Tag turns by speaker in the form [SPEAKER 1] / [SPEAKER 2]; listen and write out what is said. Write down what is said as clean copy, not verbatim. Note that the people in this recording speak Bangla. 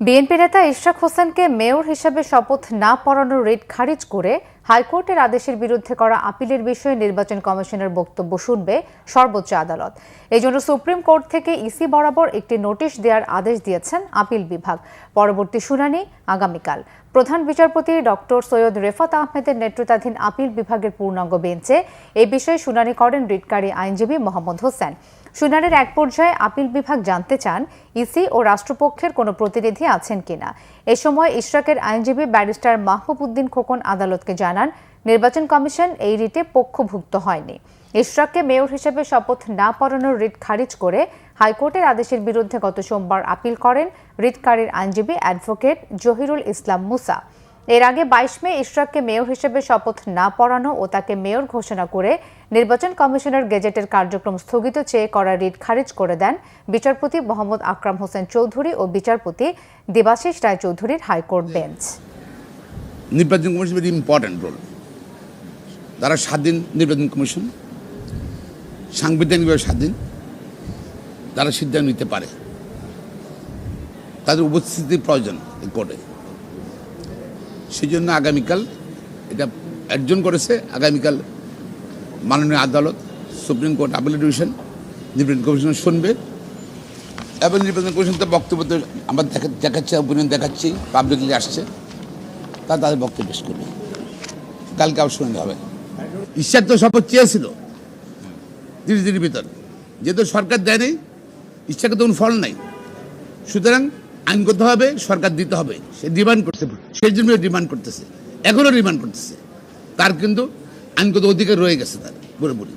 [SPEAKER 1] বিএনপি নেতা ইশরাক হোসেনকে মেয়র হিসেবে শপথ না পড়ানোর রিট খারিজ করে হাইকোর্টের আদেশের বিরুদ্ধে করা আপিলের বিষয়ে নির্বাচন কমিশনের বক্তব্য শুনবে সর্বোচ্চ আদালত। এজন্য সুপ্রিম কোর্ট থেকে ইসি বরাবর একটি নোটিশ দেওয়ার আদেশ দিয়েছেন আপিল বিভাগ। পরবর্তী শুনানি আগামীকাল। প্রধান বিচারপতি ডক্টর সৈয়দ রেফাত আহমেদের নেতৃত্বাধীন আপিল বিভাগের পূর্ণাঙ্গ বেঞ্চে এ বিষয়ে শুনানি করেন রিটকারী আইনজীবী মোহাম্মদ হোসেন। শুনানির এক পর্যায়ে আপিল বিভাগ জানতে চান ইসি ও রাষ্ট্রপক্ষের কোনো প্রতিনিধি আছেন কিনা। এ সময় ইশরাকের আইনজীবী ব্যারিস্টার মাহবুব উদ্দিন খোকন আদালতকে জানান নির্বাচন কমিশন এই রিটে পক্ষভুক্ত হয়নি। ইশরাককে মেয়র হিসেবে শপথ না পড়ানোর রিট খারিজ করে হাইকোর্টের আদেশের বিরুদ্ধে গত সোমবার আপিল করেন রিটকারীর আইনজীবী অ্যাডভোকেট জহিরুল ইসলাম মুসা। এর আগে 22 মে ইশরাককে মেয়র হিসেবে শপথ না পড়ানো ও তাকে মেয়র ঘোষণা করে নির্বাচন কমিশনের গেজেটের কার্যক্রম স্থগিত চেয়ে করা রিট খারিজ করে দেন বিচারপতি মোহাম্মদ আকরাম হোসেন চৌধুরী ও বিচারপতি দেবাশিস রায় চৌধুরীর হাইকোর্ট বেঞ্চ।
[SPEAKER 2] নির্বাচন কমিশন ভেরি ইম্পর্টেন্ট রোল। তারা স্বাধীন নির্বাচন কমিশন, সাংবিধানিকভাবে স্বাধীন, তারা সিদ্ধান্ত নিতে পারে। তাদের উপস্থিতির প্রয়োজন এই কোর্টে। সেই জন্য আগামীকাল এটা অর্জন করেছে। আগামীকাল মাননীয় আদালত, সুপ্রিম কোর্ট আপিল ডিভিশন নির্বাচন কমিশন শুনবে এবং নির্বাচন কমিশন তো বক্তব্য আমরা দেখাচ্ছি, অপিনিয়ন দেখাচ্ছি, পাবলিকলি আসছে, তাদের বক্তব্য পেশ করবে। কালকে আবার শুনতে হবে। ঈশ্বর তো শপথ চেয়েছিল 30 দিনের ভিতর, যেহেতু সরকার দেয়নি, ইচ্ছাকে তখন ফল নাই, সুতরাং আইনগতভাবে সরকার দিতে হবে। সে ডিমান্ড করছে, সেই জন্য ডিমান্ড করতেছে, এখনও ডিমান্ড করতেছে। তার কিন্তু আইনগত অধিকার রয়ে গেছে তার পুরোপুরি।